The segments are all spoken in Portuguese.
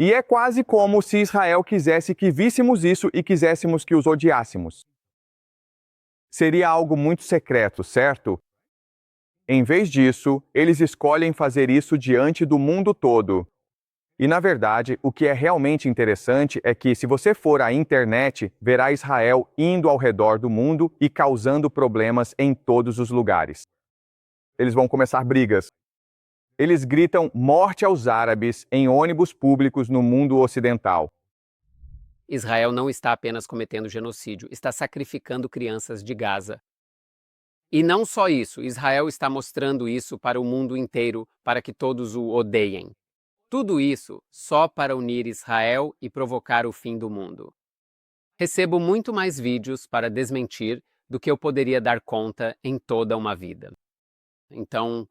E é quase como se Israel quisesse que víssemos isso e quiséssemos que os odiássemos. Seria algo muito secreto, certo? Em vez disso, eles escolhem fazer isso diante do mundo todo. E, na verdade, o que é realmente interessante é que, se você for à internet, verá Israel indo ao redor do mundo e causando problemas em todos os lugares. Eles vão começar brigas. Eles gritam morte aos árabes em ônibus públicos no mundo ocidental. Israel não está apenas cometendo genocídio, está sacrificando crianças de Gaza. E não só isso, Israel está mostrando isso para o mundo inteiro, para que todos o odeiem. Tudo isso só para unir Israel e provocar o fim do mundo. Recebo muito mais vídeos para desmentir do que eu poderia dar conta em toda uma vida. Então,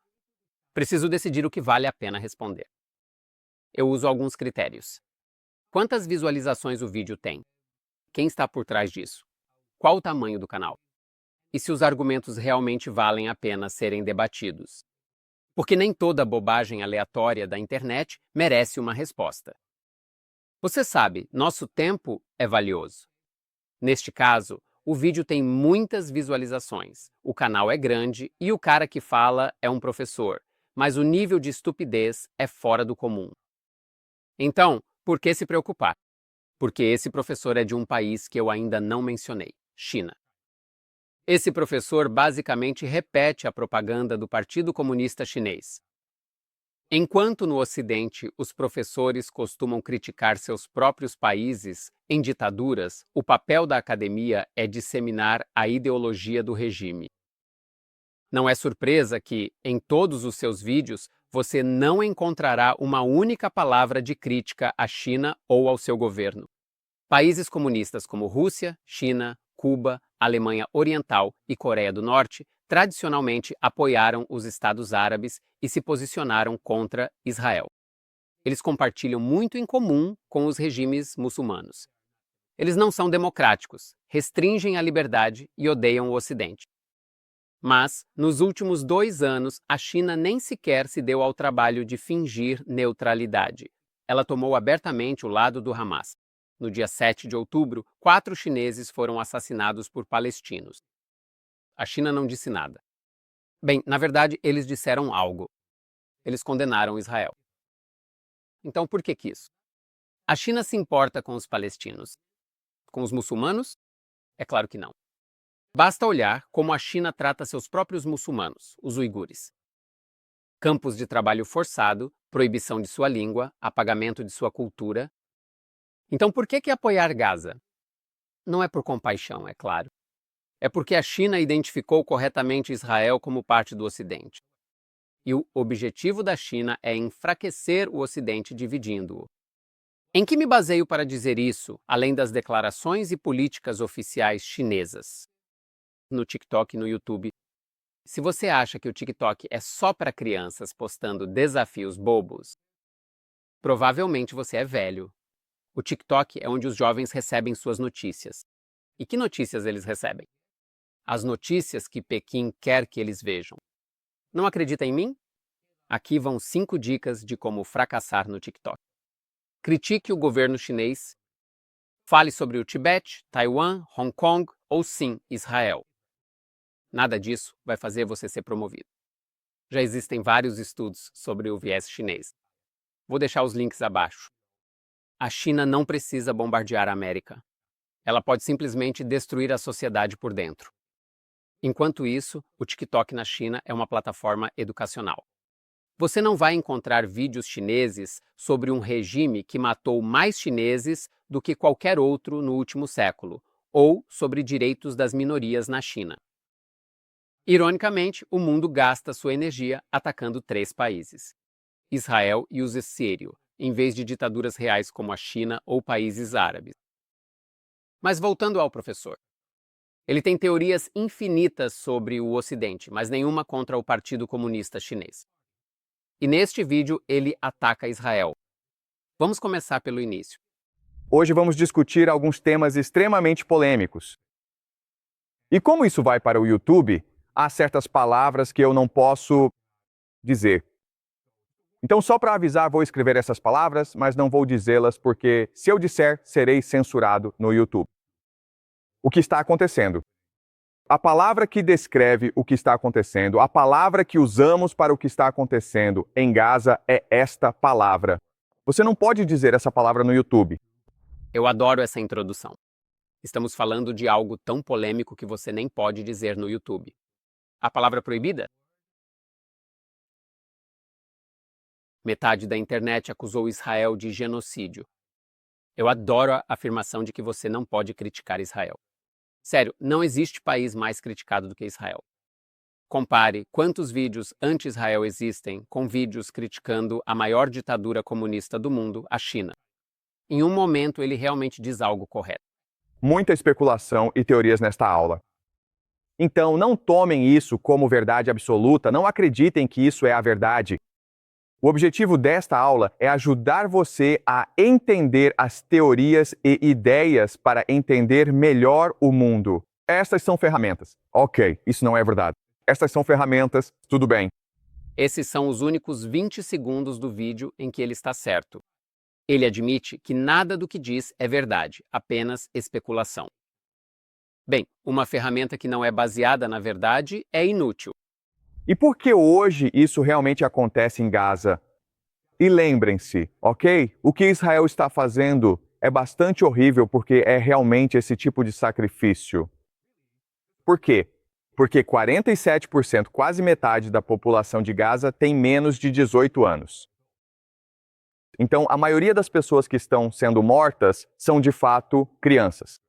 preciso decidir o que vale a pena responder. Eu uso alguns critérios. Quantas visualizações o vídeo tem? Quem está por trás disso? Qual o tamanho do canal? E se os argumentos realmente valem a pena serem debatidos? Porque nem toda bobagem aleatória da internet merece uma resposta. Você sabe, nosso tempo é valioso. Neste caso, o vídeo tem muitas visualizações, o canal é grande e o cara que fala é um professor, mas o nível de estupidez é fora do comum. Então, por que se preocupar? Porque esse professor é de um país que eu ainda não mencionei, China. Esse professor basicamente repete a propaganda do Partido Comunista Chinês. Enquanto no Ocidente os professores costumam criticar seus próprios países em ditaduras, o papel da academia é disseminar a ideologia do regime. Não é surpresa que, em todos os seus vídeos, você não encontrará uma única palavra de crítica à China ou ao seu governo. Países comunistas como Rússia, China, Cuba, Alemanha Oriental e Coreia do Norte tradicionalmente apoiaram os Estados Árabes e se posicionaram contra Israel. Eles compartilham muito em comum com os regimes muçulmanos. Eles não são democráticos, restringem a liberdade e odeiam o Ocidente. Mas, nos últimos 2 anos, a China nem sequer se deu ao trabalho de fingir neutralidade. Ela tomou abertamente o lado do Hamas. No dia 7 de outubro, 4 chineses foram assassinados por palestinos. A China não disse nada. Bem, na verdade, eles disseram algo. Eles condenaram Israel. Então, por que isso? A China se importa com os palestinos. Com os muçulmanos? É claro que não. Basta olhar como a China trata seus próprios muçulmanos, os uigures. Campos de trabalho forçado, proibição de sua língua, apagamento de sua cultura. Então, por que apoiar Gaza? Não é por compaixão, é claro. É porque a China identificou corretamente Israel como parte do Ocidente. E o objetivo da China é enfraquecer o Ocidente dividindo-o. Em que me baseio para dizer isso, além das declarações e políticas oficiais chinesas? No TikTok e no YouTube. Se você acha que o TikTok é só para crianças postando desafios bobos, provavelmente você é velho. O TikTok é onde os jovens recebem suas notícias. E que notícias eles recebem? As notícias que Pequim quer que eles vejam. Não acredita em mim? Aqui vão 5 dicas de como fracassar no TikTok. Critique o governo chinês. Fale sobre o Tibete, Taiwan, Hong Kong ou sim, Israel. Nada disso vai fazer você ser promovido. Já existem vários estudos sobre o viés chinês. Vou deixar os links abaixo. A China não precisa bombardear a América. Ela pode simplesmente destruir a sociedade por dentro. Enquanto isso, o TikTok na China é uma plataforma educacional. Você não vai encontrar vídeos chineses sobre um regime que matou mais chineses do que qualquer outro no último século, ou sobre direitos das minorias na China. Ironicamente, o mundo gasta sua energia atacando 3 países: Israel e os Sírio, em vez de ditaduras reais como a China ou países árabes. Mas voltando ao professor. Ele tem teorias infinitas sobre o Ocidente, mas nenhuma contra o Partido Comunista Chinês. E neste vídeo ele ataca Israel. Vamos começar pelo início. Hoje vamos discutir alguns temas extremamente polêmicos. E como isso vai para o YouTube, há certas palavras que eu não posso dizer. Então, só para avisar, vou escrever essas palavras, mas não vou dizê-las porque, se eu disser, serei censurado no YouTube. O que está acontecendo? A palavra que descreve o que está acontecendo, a palavra que usamos para o que está acontecendo em Gaza é esta palavra. Você não pode dizer essa palavra no YouTube. Eu adoro essa introdução. Estamos falando de algo tão polêmico que você nem pode dizer no YouTube. A palavra proibida? Metade da internet acusou Israel de genocídio. Eu adoro a afirmação de que você não pode criticar Israel. Sério, não existe país mais criticado do que Israel. Compare quantos vídeos anti-Israel existem com vídeos criticando a maior ditadura comunista do mundo, a China. Em um momento, ele realmente diz algo correto. Muita especulação e teorias nesta aula. Então, não tomem isso como verdade absoluta, não acreditem que isso é a verdade. O objetivo desta aula é ajudar você a entender as teorias e ideias para entender melhor o mundo. Estas são ferramentas. Ok, isso não é verdade. Estas são ferramentas, tudo bem. Esses são os únicos 20 segundos do vídeo em que ele está certo. Ele admite que nada do que diz é verdade, apenas especulação. Bem, uma ferramenta que não é baseada na verdade é inútil. E por que hoje isso realmente acontece em Gaza? E lembrem-se, ok? O que Israel está fazendo é bastante horrível porque é realmente esse tipo de sacrifício. Por quê? Porque 47%, quase metade da população de Gaza tem menos de 18 anos. Então, a maioria das pessoas que estão sendo mortas são, de fato, crianças.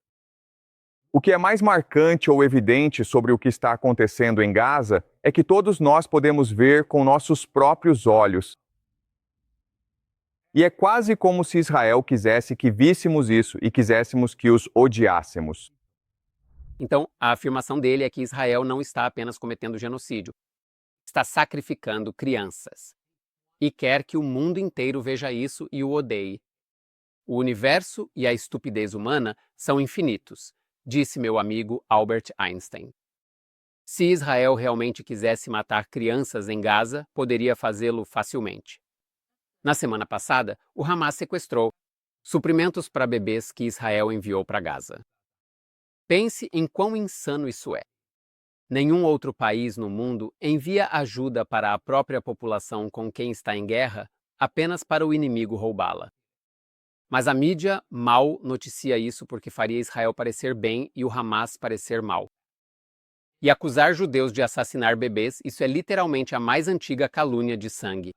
O que é mais marcante ou evidente sobre o que está acontecendo em Gaza é que todos nós podemos ver com nossos próprios olhos. E é quase como se Israel quisesse que víssemos isso e quiséssemos que os odiássemos. Então, a afirmação dele é que Israel não está apenas cometendo genocídio, está sacrificando crianças. E quer que o mundo inteiro veja isso e o odeie. O universo e a estupidez humana são infinitos, disse meu amigo Albert Einstein. Se Israel realmente quisesse matar crianças em Gaza, poderia fazê-lo facilmente. Na semana passada, o Hamas sequestrou suprimentos para bebês que Israel enviou para Gaza. Pense em quão insano isso é. Nenhum outro país no mundo envia ajuda para a própria população com quem está em guerra apenas para o inimigo roubá-la. Mas a mídia mal noticia isso porque faria Israel parecer bem e o Hamas parecer mal. E acusar judeus de assassinar bebês, isso é literalmente a mais antiga calúnia de sangue.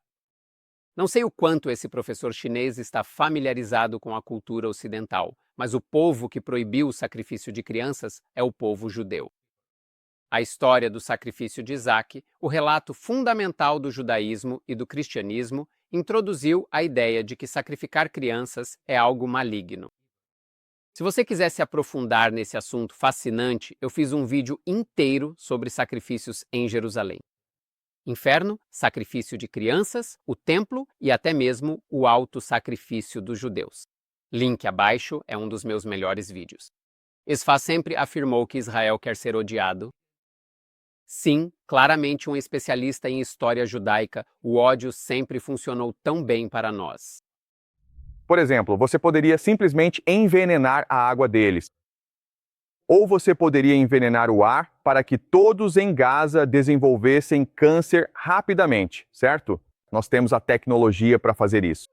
Não sei o quanto esse professor chinês está familiarizado com a cultura ocidental, mas o povo que proibiu o sacrifício de crianças é o povo judeu. A história do sacrifício de Isaac, o relato fundamental do judaísmo e do cristianismo, introduziu a ideia de que sacrificar crianças é algo maligno. Se você quiser se aprofundar nesse assunto fascinante, eu fiz um vídeo inteiro sobre sacrifícios em Jerusalém. Inferno, sacrifício de crianças, o templo e até mesmo o auto-sacrifício dos judeus. Link abaixo é um dos meus melhores vídeos. Esfaz sempre afirmou que Israel quer ser odiado. Sim, claramente um especialista em história judaica, o ódio sempre funcionou tão bem para nós. Por exemplo, você poderia simplesmente envenenar a água deles. Ou você poderia envenenar o ar para que todos em Gaza desenvolvessem câncer rapidamente, certo? Nós temos a tecnologia para fazer isso.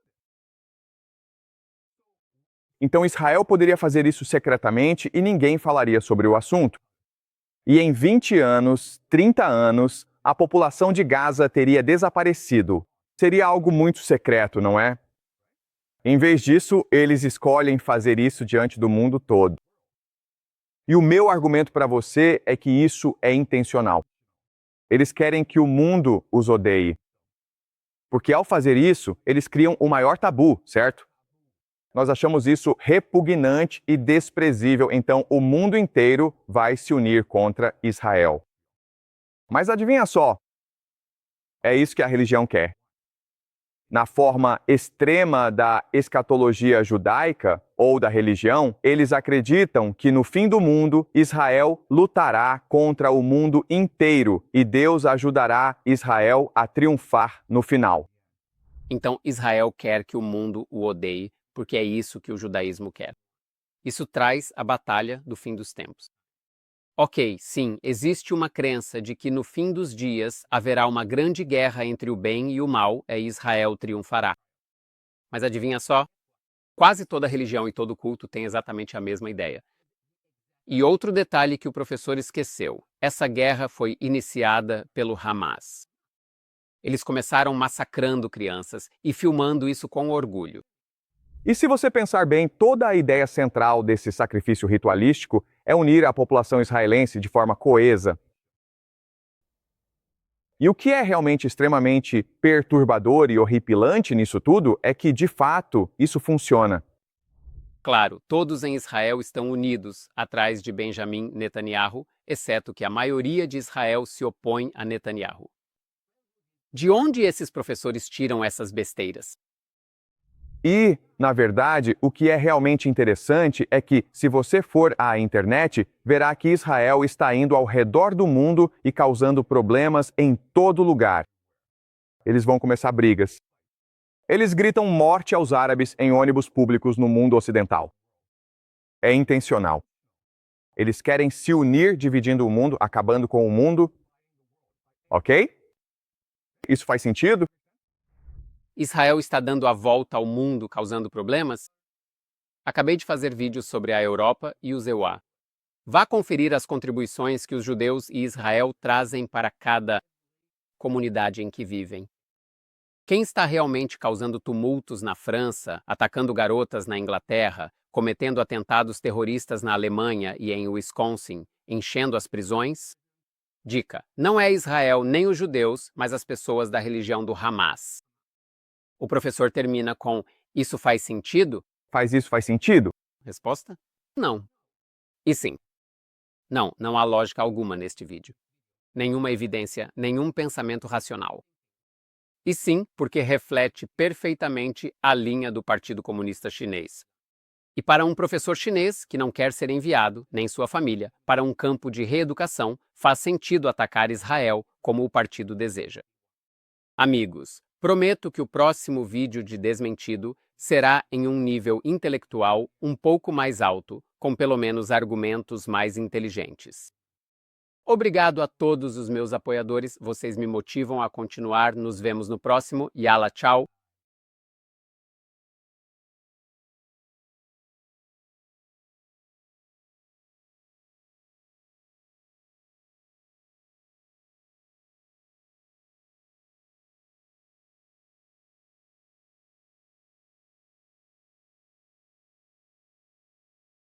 Então Israel poderia fazer isso secretamente e ninguém falaria sobre o assunto. E em 20 anos, 30 anos, a população de Gaza teria desaparecido. Seria algo muito secreto, não é? Em vez disso, eles escolhem fazer isso diante do mundo todo. E o meu argumento para você é que isso é intencional. Eles querem que o mundo os odeie. Porque ao fazer isso, eles criam o maior tabu, certo? Nós achamos isso repugnante e desprezível, então o mundo inteiro vai se unir contra Israel. Mas adivinha só, é isso que a religião quer. Na forma extrema da escatologia judaica ou da religião, eles acreditam que no fim do mundo, Israel lutará contra o mundo inteiro e Deus ajudará Israel a triunfar no final. Então, Israel quer que o mundo o odeie, porque é isso que o judaísmo quer. Isso traz a batalha do fim dos tempos. Ok, sim, existe uma crença de que no fim dos dias haverá uma grande guerra entre o bem e o mal e Israel triunfará. Mas adivinha só? Quase toda religião e todo culto tem exatamente a mesma ideia. E outro detalhe que o professor esqueceu: essa guerra foi iniciada pelo Hamas. Eles começaram massacrando crianças e filmando isso com orgulho. E se você pensar bem, toda a ideia central desse sacrifício ritualístico é unir a população israelense de forma coesa. E o que é realmente extremamente perturbador e horripilante nisso tudo é que, de fato, isso funciona. Claro, todos em Israel estão unidos atrás de Benjamin Netanyahu, exceto que a maioria de Israel se opõe a Netanyahu. De onde esses professores tiram essas besteiras? E, na verdade, o que é realmente interessante é que, se você for à internet, verá que Israel está indo ao redor do mundo e causando problemas em todo lugar. Eles vão começar brigas. Eles gritam morte aos árabes em ônibus públicos no mundo ocidental. É intencional. Eles querem se unir dividindo o mundo, acabando com o mundo. Ok? Isso faz sentido? Israel está dando a volta ao mundo causando problemas? Acabei de fazer vídeos sobre a Europa e os EUA. Vá conferir as contribuições que os judeus e Israel trazem para cada comunidade em que vivem. Quem está realmente causando tumultos na França, atacando garotas na Inglaterra, cometendo atentados terroristas na Alemanha e em Wisconsin, enchendo as prisões? Dica: não é Israel nem os judeus, mas as pessoas da religião do Hamas. O professor termina com: isso faz sentido? Isso faz sentido? Resposta: não. E sim. Não, não há lógica alguma neste vídeo. Nenhuma evidência, nenhum pensamento racional. E sim, porque reflete perfeitamente a linha do Partido Comunista Chinês. E para um professor chinês que não quer ser enviado, nem sua família, para um campo de reeducação, faz sentido atacar Israel como o partido deseja. Amigos, prometo que o próximo vídeo de Desmentido será em um nível intelectual um pouco mais alto, com pelo menos argumentos mais inteligentes. Obrigado a todos os meus apoiadores, vocês me motivam a continuar. Nos vemos no próximo. Yala, tchau!